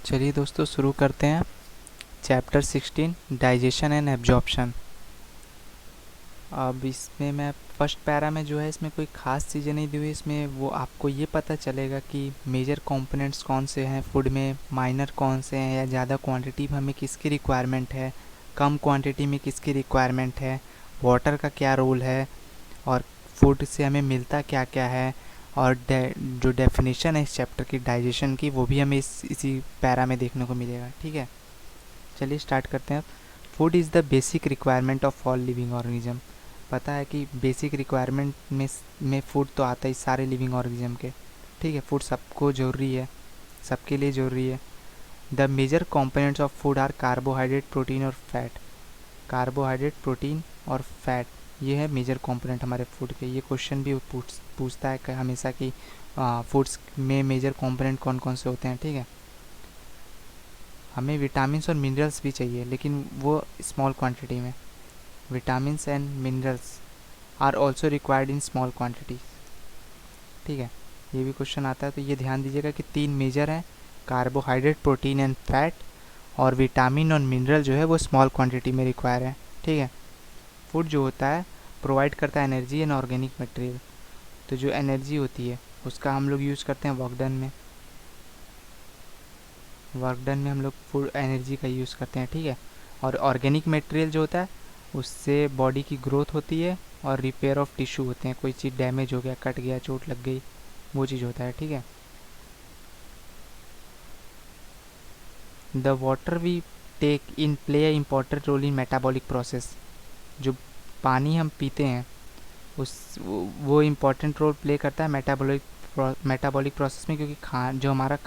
चलिए दोस्तों शुरू करते हैं चैप्टर 16 डाइजेशन एंड एब्जॉर्प्शन। अब इसमें मैं फर्स्ट पैरा में जो है इसमें कोई ख़ास चीज़ें नहीं दी हुई। इसमें वो आपको ये पता चलेगा कि मेजर कंपोनेंट्स कौन से हैं फूड में, माइनर कौन से हैं, या ज़्यादा क्वांटिटी में हमें किसकी रिक्वायरमेंट है, कम क्वांटिटी में किसकी रिक्वायरमेंट है, वाटर का क्या रोल है, और फूड से हमें मिलता क्या क्या है, और जो डेफिनेशन है इस चैप्टर की डाइजेशन की वो भी हमें इसी पैरा में देखने को मिलेगा। ठीक है, चलिए स्टार्ट करते हैं। Food is the basic requirement of all living organism. पता है कि बेसिक रिक्वायरमेंट में फूड तो आता ही सारे लिविंग ऑर्गेनिज्म के। ठीक है, फूड सबको ज़रूरी है, सबके लिए ज़रूरी है। The major components of food are carbohydrate, protein और फैट। कार्बोहाइड्रेट, प्रोटीन और फैट, ये है मेजर कंपोनेंट हमारे फूड के। ये क्वेश्चन भी पूछता है हमेशा कि फूड्स में मेजर कंपोनेंट कौन कौन से होते हैं। ठीक है, हमें विटामिन्स और मिनरल्स भी चाहिए, लेकिन वो स्मॉल क्वांटिटी में। Vitamins and minerals are also required in small quantities. ठीक है, ये भी क्वेश्चन आता है, तो ये ध्यान दीजिएगा कि तीन मेजर हैं, कार्बोहाइड्रेट, प्रोटीन एंड फैट, और विटामिन और मिनरल जो है वो स्मॉल क्वांटिटी में रिक्वायर है। ठीक है, फूड जो होता है प्रोवाइड करता है एनर्जी एंड ऑर्गेनिक मटेरियल। तो जो एनर्जी होती है उसका हम लोग यूज़ करते हैं वर्क डन में। वर्क डन में हम लोग फूड एनर्जी का यूज़ करते हैं। ठीक है, और ऑर्गेनिक मटेरियल जो होता है उससे बॉडी की ग्रोथ होती है और रिपेयर ऑफ टिश्यू होते हैं। कोई चीज़ डैमेज हो गया, कट गया, चोट लग गई, वो चीज़ होता है। ठीक है, the water we take in play a important role in metabolic process. जो पानी हम पीते हैं वो इम्पॉर्टेंट रोल प्ले करता है मेटाबॉलिक प्रोसेस में, क्योंकि जो हमारा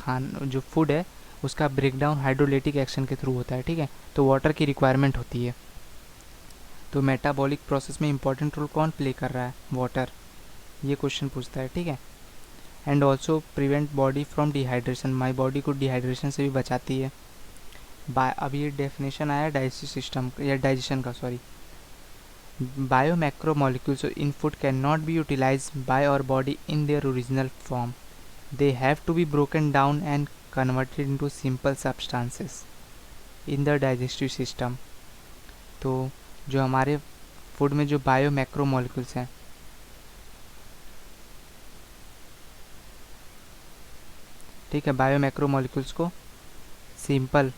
जो फूड है उसका ब्रेकडाउन हाइड्रोलिटिक एक्शन के थ्रू होता है। ठीक है, तो वाटर की रिक्वायरमेंट होती है। तो मेटाबॉलिक प्रोसेस में इंपॉर्टेंट रोल कौन प्ले कर रहा है? वाटर। ये क्वेश्चन पूछता है। ठीक है, and also prevent body from dehydration. हमारी बॉडी को डिहाइड्रेशन से भी बचाती है। अब ये डेफिनेशन आया डाइजेस्टिव सिस्टम या डाइजेशन का, sorry. Biomacromolecules in food cannot be utilized by our body in their original form. They have to be broken down and converted into simple substances in the digestive system. तो जो हमारे food में जो बायोमैक्रोमोलिक्यूल्स हैं, ठीक है, बायोमैक्रोमोलिक्यूल्स को सिंपल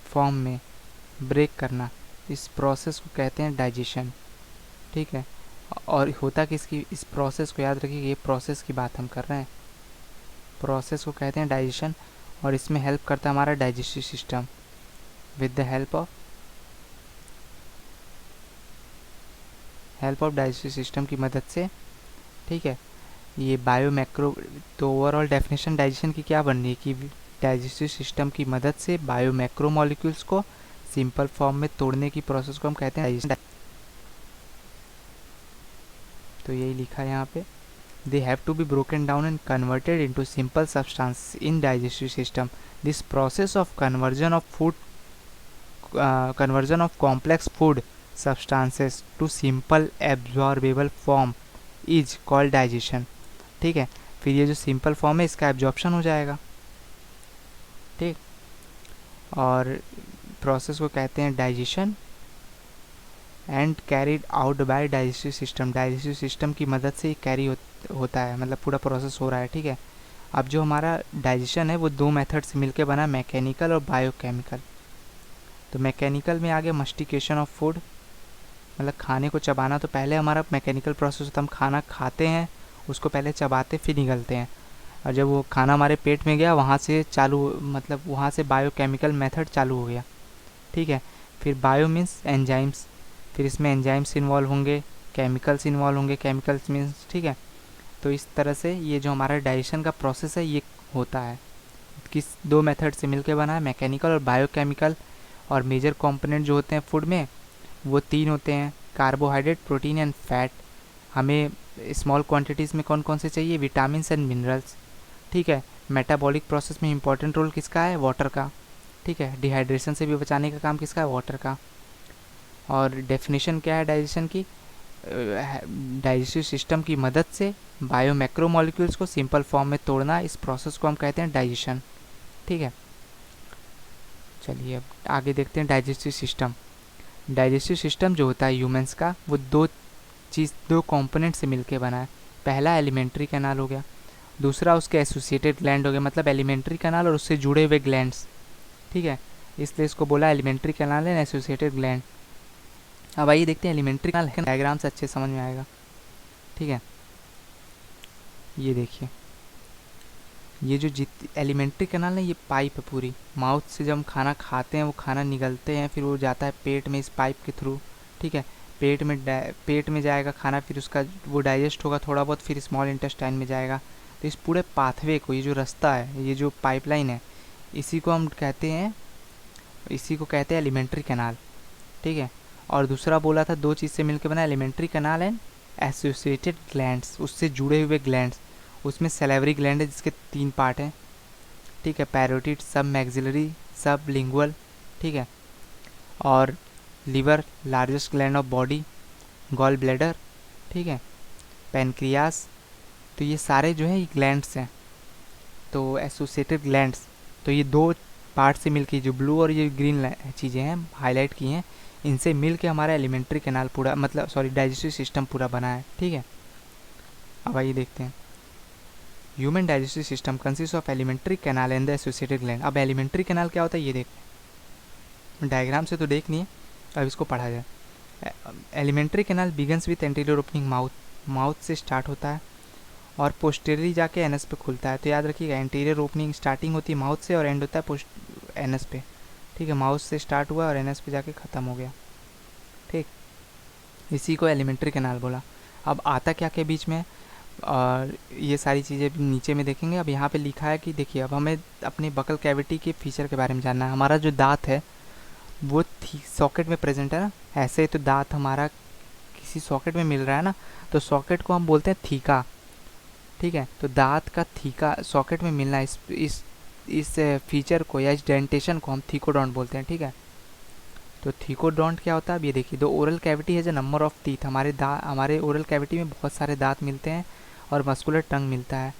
फॉर्म में ब्रेक करना, इस प्रोसेस को कहते हैं डाइजेशन। ठीक है, और होता किसकी, इस प्रोसेस को याद रखिए, ये प्रोसेस की बात हम कर रहे हैं। प्रोसेस को कहते हैं डाइजेशन, और इसमें हेल्प करता है हमारा digestive system with the help of digestive system की मदद से। ठीक है, ये बायोमैक्रो, तो ओवरऑल डेफिनेशन डाइजेशन की क्या बन रही है कि डाइजेस्टिव सिस्टम की मदद से बायोमैक्रो मॉलिक्यूल्स को सिंपल फॉर्म में तोड़ने की प्रोसेस को हम कहते हैं डाइजेशन। तो यही लिखा है यहाँ पे, they have to be broken down and converted into simple substances in digestive system. This process of conversion of complex food substances to simple absorbable form is called digestion. ठीक है, फिर ये जो सिंपल फॉर्म है इसका absorption हो जाएगा। ठीक, और प्रोसेस को कहते हैं digestion and carried out by digestive system. Digestive system की मदद से ही कैरी होता है, मतलब पूरा प्रोसेस हो रहा है। ठीक है, अब जो हमारा डाइजेशन है वो दो मेथड से मिलकर बना, मैकेनिकल और बायोकेमिकल। तो मैकेनिकल में आ गया मस्टिकेशन ऑफ फूड, मतलब खाने को चबाना। तो पहले हमारा मैकेनिकल प्रोसेस होता है, हम खाना खाते हैं, उसको पहले चबाते फिर निगलते हैं, और जब वो खाना हमारे पेट में गया वहाँ से मतलब वहाँ से बायोकेमिकल मेथड चालू हो गया। ठीक है, फिर बायो मीन्स एंजाइम्स, फिर इसमें एंजाइम्स इन्वॉल्व होंगे, केमिकल्स इन्वॉल्व होंगे, केमिकल्स मीन्स, ठीक है। तो इस तरह से ये जो हमारा डाइजेशन का प्रोसेस है ये होता है, किस दो मेथड से मिलके बना है, मैकेनिकल और बायोकेमिकल। और मेजर कंपोनेंट जो होते हैं फूड में वो तीन होते हैं, कार्बोहाइड्रेट, प्रोटीन एंड फैट। हमें स्मॉल क्वांटिटीज़ में कौन कौन से चाहिए? Vitamins and minerals. ठीक है, मेटाबॉलिक प्रोसेस में इंपॉर्टेंट रोल किसका है? वाटर का। ठीक है, डिहाइड्रेशन से भी बचाने का काम किसका है? वाटर का। और डेफिनेशन क्या है डाइजेशन की? डाइजेस्टिव सिस्टम की मदद से बायो मैक्रोमोलिक्यूल्स को सिंपल फॉर्म में तोड़ना, इस प्रोसेस को हम कहते हैं डाइजेशन। ठीक है, चलिए अब आगे देखते हैं डाइजेस्टिव सिस्टम। डाइजेस्टिव सिस्टम जो होता है ह्यूमंस का, वो दो कंपोनेंट से मिलके बना है। पहला एलिमेंट्री कैनाल हो गया, दूसरा उसके एसोसिएटेड ग्लैंड हो गया, मतलब एलिमेंट्री कैनाल और उससे जुड़े हुए ग्लैंड्स। ठीक है, इसलिए इसको बोला alimentary canal and associated gland. अब आइए देखते हैं एलिमेंट्री कैनाल, डायग्राम से अच्छे समझ में आएगा। ठीक है, ये देखिए, ये जो एलिमेंट्री कैनाल है ये पाइप है पूरी। माउथ से जब हम खाना खाते हैं वो खाना निगलते हैं, फिर वो जाता है पेट में इस पाइप के थ्रू। ठीक है, पेट में जाएगा खाना, फिर उसका वो डाइजेस्ट होगा थोड़ा बहुत, फिर स्मॉल इंटेस्टाइन में जाएगा। तो इस पूरे पाथवे को, ये जो रास्ता है, ये जो पाइपलाइन है, इसी को कहते हैं एलिमेंट्री कैनाल। ठीक है, और दूसरा बोला था दो चीज़ से मिलकर बना, alimentary canal and associated glands, उससे जुड़े हुए ग्लैंड्स। उसमें सैलिवरी ग्लैंड है जिसके 3 पार्ट हैं। ठीक है, पैरोटिड, सब मैक्सिलरी, सब लिंगुअल। ठीक है, और liver, largest gland of body, gall bladder. ठीक है, पैनक्रियास। तो ये सारे जो है ये ग्लैंड्स हैं, तो एसोसिएटेड ग्लैंड्स। तो ये 2 पार्ट से मिलके, जो ब्लू और ये ग्रीन चीज़ें हैं हाईलाइट की हैं, इनसे मिल के हमारा एलिमेंट्री कैनाल पूरा, मतलब सॉरी डाइजेस्टिव सिस्टम पूरा बना है। ठीक है, अब आइए देखते हैं। Human digestive system consist of alimentary canal and the associated gland. अब एलिमेंट्री कैनाल क्या होता है ये देखते हैं, डायग्राम से तो देख नहीं है, अब इसको पढ़ा जाए। Alimentary canal begins with anterior opening mouth, mouth से स्टार्ट होता है और पोस्टेरियरली जाके एनएस पे खुलता है। तो याद रखिएगा, एंटीरियर ओपनिंग स्टार्टिंग होती है माउथ से और एंड होता है एनएस पे। ठीक है, माउथ से स्टार्ट हुआ और एनएस पे जाके ख़त्म हो गया। ठीक, इसी को एलिमेंट्री कैनाल बोला। अब आता क्या क्या बीच में, और ये सारी चीज़ें नीचे में देखेंगे। अब यहाँ पे लिखा है कि देखिए, अब हमें अपनी बकल कैविटी के फीचर के बारे में जानना है। हमारा जो दांत है वो सॉकेट में प्रेजेंट है ना, ऐसे तो दांत हमारा किसी सॉकेट में मिल रहा है ना, तो सॉकेट को हम बोलते हैं थीका। ठीक है, तो दांत का थीका सॉकेट में मिलना, इस फीचर को या इस डेंटेशन को हम थीकोडोंट बोलते हैं। ठीक है, तो थीकोडोंट क्या होता है, अब ये देखिए, द ओरल कैविटी है जो नंबर ऑफ टीथ, हमारे ओरल कैविटी में बहुत सारे दांत मिलते हैं और मस्कुलर टंग मिलता है।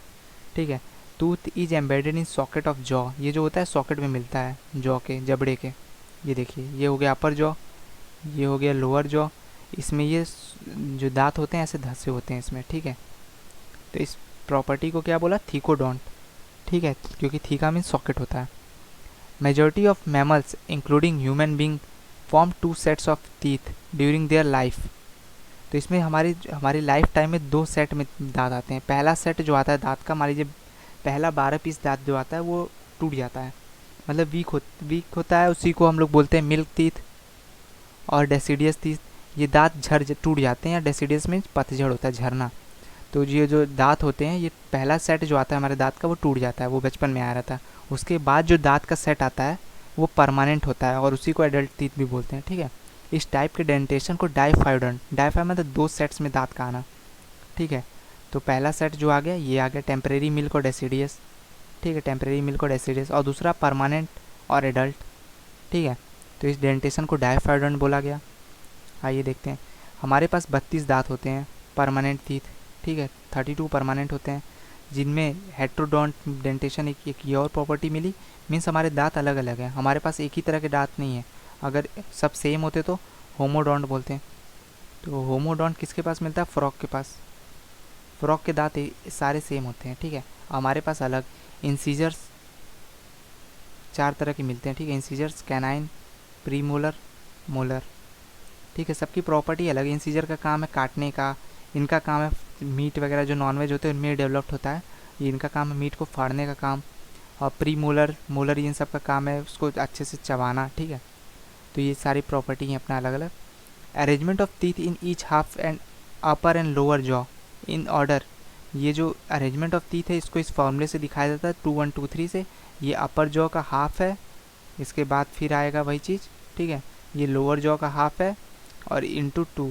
ठीक है, tooth is embedded in socket of jaw, ये जो होता है सॉकेट में मिलता है जॉ के, जबड़े के। ये देखिए, ये हो गया अपर जॉ, ये हो गया लोअर जॉ, इसमें ये जो दांत होते हैं ऐसे धंसे होते हैं इसमें। ठीक है, तो इस प्रॉपर्टी को क्या बोला, थीकोडोंट। ठीक है, क्योंकि थीका मीन्स सॉकेट होता है। Majority of mammals including human being form 2 sets of teeth during their life. तो इसमें हमारी लाइफ टाइम में 2 सेट में दांत आते हैं। पहला सेट जो आता है दांत का, मान लीजिए पहला 12 पीस दांत जो आता है वो टूट जाता है, मतलब वीक होता है, उसी को हम लोग बोलते हैं मिल्क टीथ और डेसिडियस टीथ। ये दांत टूट जाते हैं, या डेसिडियस में पतझड़ होता है, झरना। तो ये जो दांत होते हैं, ये पहला सेट जो आता है हमारे दांत का वो टूट जाता है, वो बचपन में आ रहा था। उसके बाद जो दांत का सेट आता है वो परमानेंट होता है और उसी को एडल्ट टीथ भी बोलते हैं। ठीक है, इस टाइप के डेंटेशन को डाइफाइडोंट, डाइफाइड मतलब 2 सेट्स में दांत का आना। ठीक है, तो पहला सेट जो आ गया ये आ गया टेम्परेरी मिल्क और डेसिडियस। ठीक है, टेम्परेरी मिल्क और डेसिडियस, और दूसरा परमानेंट और एडल्ट। ठीक है, तो इस डेंटेशन को डाइफाइडोंट बोला गया। आइए देखते हैं, हमारे पास 32 दांत होते हैं परमानेंट टीथ। ठीक है, 32 परमानेंट होते हैं, जिनमें हेट्रोडोंट डेंटेशन एक ये और प्रॉपर्टी मिली, मीन्स हमारे दांत अलग अलग हैं, हमारे पास एक ही तरह के दांत नहीं है। अगर सब सेम होते तो होमोडोंट बोलते हैं। तो होमोडोंट किसके पास मिलता है, फ्रॉग के पास। फ्रॉग के दांत सारे सेम होते हैं। ठीक है, हमारे पास अलग इंसीजर्स 4 तरह के मिलते हैं। ठीक है, इंसीजर्स, कैनाइन, प्रीमोलर, मोलर। ठीक है, सबकी प्रॉपर्टी अलग है। इंसीजर का काम है काटने का, इनका काम है मीट वगैरह जो नॉनवेज होते हैं उनमें डेवलप्ड होता है, ये इनका काम है मीट को फाड़ने का काम। और प्री मोलर इन सब का काम है उसको अच्छे से चबाना। ठीक है, तो ये सारी प्रॉपर्टी हैं अपना अलग अलग। Arrangement of teeth in each half and upper and lower jaw in order, ये जो अरेंजमेंट ऑफ टीथ है इसको इस फॉर्मूले से दिखाया जाता है 2 1 2 3 से। ये अपर जॉ का हाफ है, इसके बाद फिर आएगा वही चीज़। ठीक है, ये लोअर जॉ का हाफ है और इंटू 2,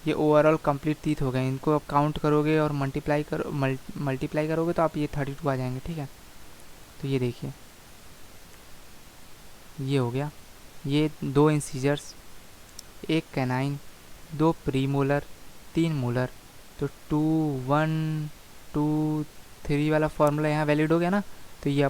ये ओवरऑल कंप्लीट टीथ हो गए। इनको आप काउंट करोगे और मल्टीप्लाई करोगे तो आप ये 32 आ जाएंगे। ठीक है, तो ये देखिए, ये हो गया, ये 2 इंसीजर्स, 1 कैनाइन, 2 प्रीमोलर, 3 मोलर। तो 2 1 2 3 वाला फॉर्मूला यहाँ वैलिड हो गया ना। तो ये